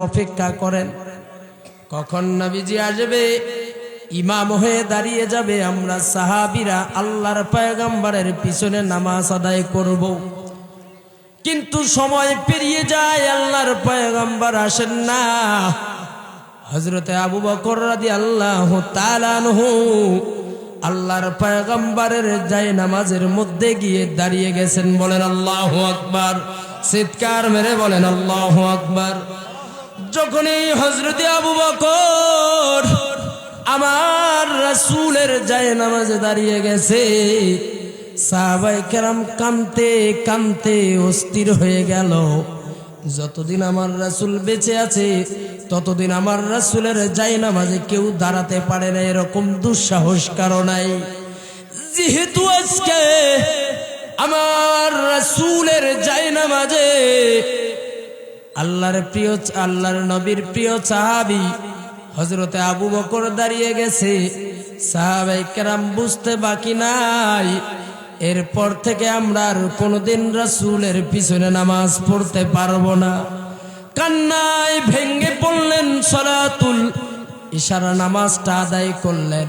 অপেক্ষা করেন কখন নবীজি আসবে, ইমাম হয়ে দাঁড়িয়ে যাবে। আমরা সাহাবীরা আল্লাহর পয়গম্বরের পিছনে নামাজ আদায় করব। কিন্তু সময় পেরিয়ে যায়, আল্লাহর পয়গম্বর আসেন না। হযরতে আবু বকর রাদিয়াল্লাহু তাআলা আনহু আল্লাহর পয়গম্বরের জায়নামাজের মধ্যে গিয়ে দাঁড়িয়ে গেছেন। বলেন আল্লাহু আকবার, চিৎকার মেরে বলেন আল্লাহু আকবার। যখনই হযরতে আবু বকর আমার রাসূলের জায়নামাজে দাঁড়িয়ে গেছে, সাহাবায়ে কেরাম কাঁদতে কাঁদতে অস্থির হয়ে গেল। যতদিন আমার রাসূল বেঁচে আছে ততদিন আমার রাসূলের জায়নামাজে কেউ দাঁড়াতে পারে না, এরকম দুঃসাহস কারো নাই। যেহেতু আজকে আমার রাসূলের জায়নামাজে আল্লাহর নবীর প্রিয় সাহাবী হযরতে আবু বকর দাঁড়িয়ে গেছে, সাহাবায়ে কেরাম বুঝতে বাকি নাই, এরপর থেকে আমরা আর কোনোদিন রাসূলের পিছনে নামাজ পড়তে পারবো না। কান্নায় ভেঙ্গে পড়লেন, সালাতুল ইশারা নামাজটা আদায় করলেন।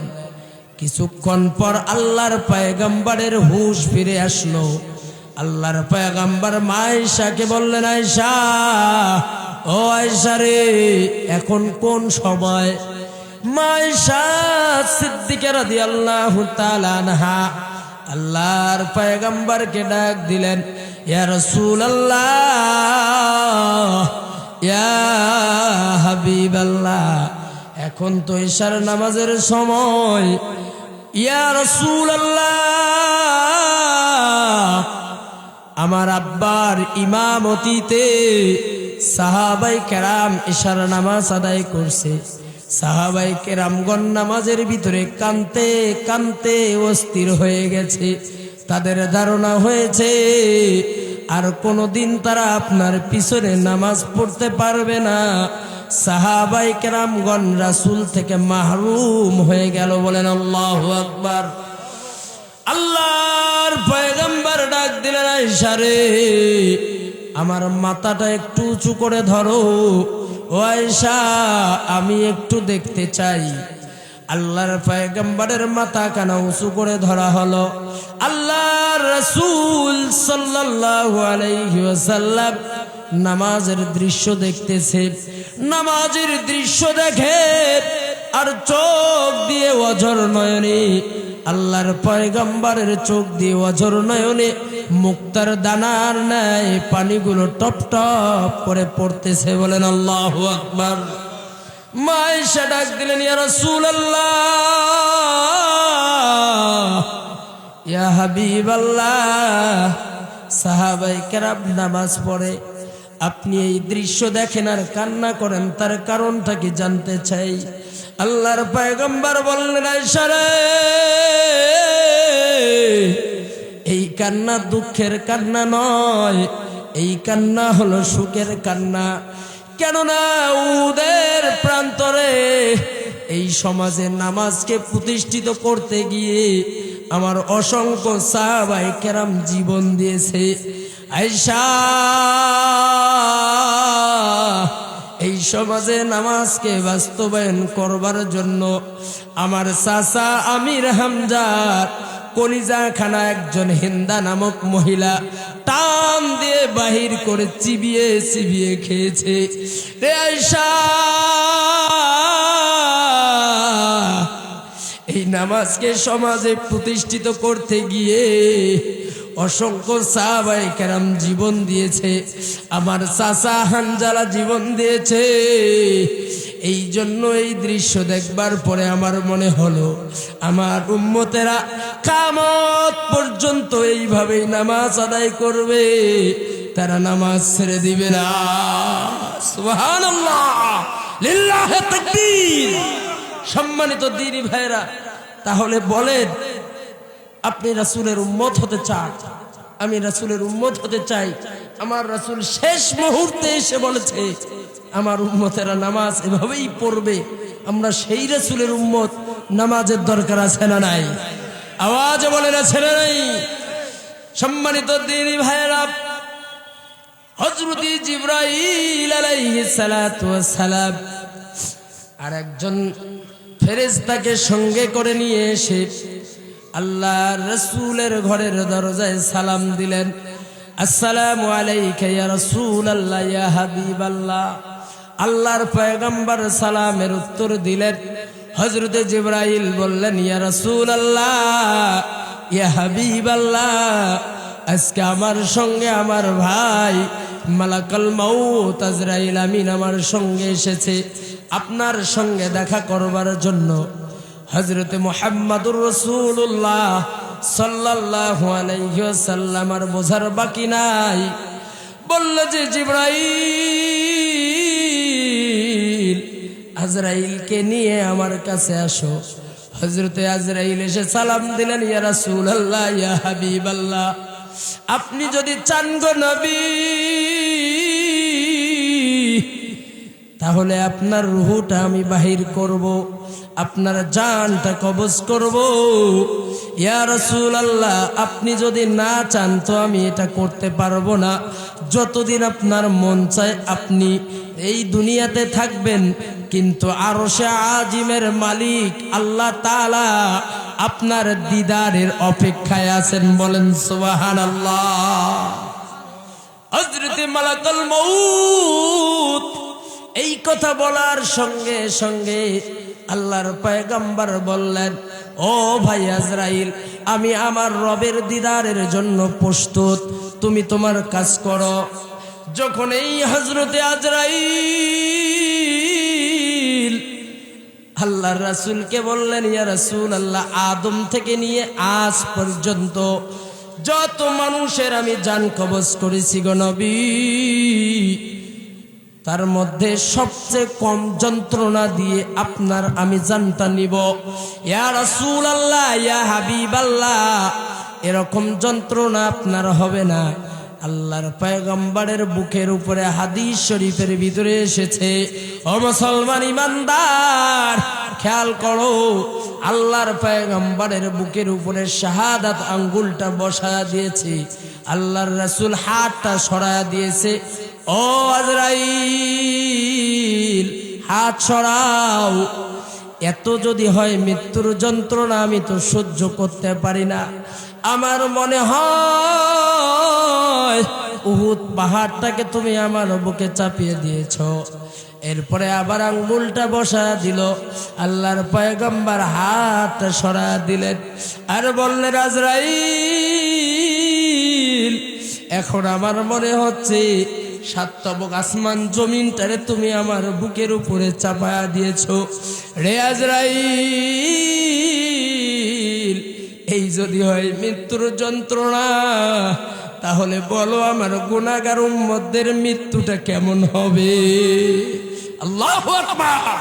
কিছুক্ষণ পর আল্লাহর পয়গম্বরের হুঁশ ফিরে আসলো। আল্লাহর পয়গম্বর মা আয়েশাকে বললেন, আয়েশা, ও আয়েশা রে, এখন কোন সময়? মা আয়েশা সিদ্দিকা রাদিয়াল্লাহু তাআলা আনহা আল্লাহর পয়গম্বরকে ডাক দিলেন, ইয়া রাসূলুল্লাহ, ইয়া হাবিবাল্লাহ, এখন তো ইশার নামাজের সময়। ইয়া রাসূলুল্লাহ, আমার আব্বার ইমামতিতে সাহাবায়ে কেরাম ইশার নামাজ আদায় করছে। সাহাবায়ে কেরামগণ নামাজের ভিতরে কাঁদতে কাঁদতে অস্থির হয়ে গেছে। তাদের ধারণা হয়েছে আর কোনোদিন তারা আপনার পিছনে নামাজ পড়তে পারবে না। সাহাবায়ে কেরামগণ রাসূল থেকে মাহরুম হয়ে গেল। বলেন আল্লাহু আকবার। আল্লাহর পয়গম্বর ডাক দিলেন, আয়েশা রে, আমার মাথাটা একটু উঁচু করে ধরো। ও আয়েশা, আমি একটু দেখতে চাই। আল্লাহর পয়গম্বরের মাথা কানা উঁচু করে ধরা হলো। আল্লাহর রাসূল সাল্লাল্লাহু আলাইহি ওয়াসাল্লাম নামাজের দৃশ্য দেখতেছে। নামাজের দৃশ্য দেখে আর চোখ দিয়ে অঝর নয়নে, আল্লাহর পয়গম্বরের চোখ দিয়ে অঝর নয়নে মুক্তার দানার ন্যায় পানিগুলো টপ টপ করে পড়তেছে। বলেন আল্লাহু আকবার। মা আয়েশা ডাক দিলেন, ইয়া রাসূলুল্লাহ, ইয়া হাবিবাল্লাহ, সাহাবায়ে কেরাম নামাজ পড়ে, আপনি এই দৃশ্য দেখেন আর কান্না করেন, তার কারণটা কি জানতে চাই। আল্লাহর পয়গম্বর বললেন, আয়েশা রে, এই কান্না দুঃখের কান্না নয়, এই কান্না হলো সুখের কান্না। কেননা উহুদের প্রান্তরে এই সমাজে নামাজকে প্রতিষ্ঠিত করতে গিয়ে আমার অসংখ্য সাহাবায়ে কেরাম জীবন দিয়েছে। আয়েশা, এই সমাজে নামাজকে বাস্তবায়ন করবার জন্য আমার চাচা আমির হামজার কলিজা খানা একজন হিন্দা নামক মহিলা টান দিয়ে বাহির করে চিবিয়ে চিবিয়ে খেয়েছে। রে আয়েশা, এই নামাজকে সমাজে প্রতিষ্ঠিত করতে গিয়ে অসংখ্য সাহাবায়ে কেরাম জীবন দিয়েছে, আমার চাচা হানজালা জীবন দিয়েছে। এই জন্য এই দৃশ্য দেখবার পরে আমার মনে হলো আমার উম্মতেরা কিয়ামত পর্যন্ত এইভাবেই নামাজ আদায় করবে, তারা নামাজ ছেড়ে দিবে না। সুবহানাল্লাহ, লিল্লাহি তাকবীর। সম্মানিত দ্বীনী ভাইরা, তাহলে বলেন, আপনি রাসূলের উম্মত হতে চান? আমি রাসূলের উম্মত হতে চাই। আমার রাসূল শেষ মুহূর্তে এসে বলেছে আমার উম্মতেরা নামাজ এভাবেই পড়বে। আমরা সেই রাসূলের উম্মত, নামাজের দরকার আছে না নাই? আওয়াজে বলেন আছে না নাই? সম্মানিত দ্বীনী ভাইরা, হযরত জিবরাইল আলাইহিস সালাতু ওয়াস সালাম আর একজন ফেরেশতাকে সঙ্গে করে নিয়ে এসে আল্লাহর রাসূলের ঘরের দরজায় সালাম দিলেন। আসসালামু আলাইকা ইয়া রাসূলুল্লাহ ইয়া হাবিবাল্লাহ। আল্লাহর পয়গম্বর সালামের উত্তর দিলেন। হযরত জিবরাইল বললেন, ইয়া রাসূলুল্লাহ ইয়া হাবিবাল্লাহ, আজকে আমার সঙ্গে আমার ভাই মালাকুল মাউত আজরাইল আমিন আমার সঙ্গে এসেছে আপনার সঙ্গে দেখা করবার জন্য। হযরত মুহাম্মদুর রাসূলুল্লাহ সাল্লাল্লাহু আলাইহি ওয়াসাল্লাম আর বোঝার বাকি নাই, বলল যে জিবরাইল আজরাইলকে নিয়ে আমার কাছে আসো। হযরতে আজরাইল এসে সালাম দিলেন, ইয়া রাসূলুল্লাহ ইয়া হাবিবাল্লাহ, আপনি যদি চান গো নবী তাহলে আপনার রূহটা আমি বাহির করব, আপনার জানটা কবজ করব। ইয়া রাসূলুল্লাহ, আপনি যদি না চান তো আমি এটা করতে পারবো না। যতদিন আপনার মন চায় আপনি এই দুনিয়াতে থাকবেন, কিন্তু আরশে আজিমের মালিক আল্লাহ তাআলা আপনার দিদারের অপেক্ষায় আছেন। বলেন সুবহানাল্লাহ। হযরত মালাকুল মউত এই কথা বলার সঙ্গে সঙ্গে আল্লাহর পয়গম্বর বললেন, ও ভাই আজরাইল, আমি আমার রবের দিদারের জন্য প্রস্তুত, তুমি তোমার কাজ করো। যখন এই হযরতে আজরাইল আল্লাহর রাসূলকে বললেন, ইয়া রাসূলুল্লাহ, আদম থেকে নিয়ে আজ পর্যন্ত যত মানুষের আমি জান কবজ করেছি গো নবী, তার মধ্যে সবচেয়ে কম যন্ত্রণা দিয়ে আপনার আমি জানটা নিব। ইয়া রাসূলুল্লাহ ইয়া হাবিবাল্লাহ, এরকম যন্ত্রণা আপনার হবে না। আল্লাহর পয়গম্বরের বুকের উপরে হাদিস শরীফের ভিতরে এসেছে, ও মুসলমান ইমানদার খেয়াল করো, আল্লাহর পয়গম্বরের বুকের উপরে শাহাদাত আঙ্গুলটা বসায়া দিয়েছে, আল্লাহর রাসূল হাতটা সরায়া দিয়েছে। ও আজরাইল, হাত সরাও। এত যদি হয় মৃত্যুর যন্ত্রণা আমি তো সহ্য করতে পারি না। আমার মনে হয় উহুদ পাহাড়টাকে তুমি আমার বুকে চাপিয়ে দিয়েছো। এরপরে আবার আঙ্গুলটা বসা দিল, আল্লাহর পয়গম্বর হাত সরা দিলেন আর বললেন, আজরাইল, এখন আমার মনে হচ্ছে সাতবক আসমান জমিনটারে তুমি আমার বুকের উপরে চাপায়া দিয়েছো। রে আজরাইল, এই যদি হয় মৃত্যুর যন্ত্রণা, তাহলে বলো আমার গুনাহগার উম্মতদের মৃত্যুটা কেমন হবে? আল্লাহু আকবার।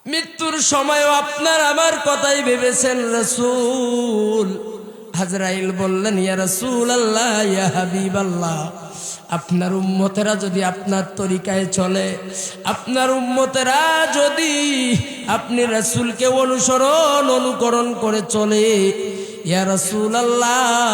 মৃত্যুর সময়ও আপনার আমার কথাই ভেবেছেন রাসূল। আজরাইল বললেন, ইয়া রাসূলুল্লাহ ইয়া হাবিবাল্লাহ, আপনার উম্মতেরা যদি আপনার তরিকায় চলে, আপনার উম্মতেরা যদি আপনি রাসূলকে অনুকরণ করে চলে, ইয়া রাসূলুল্লাহ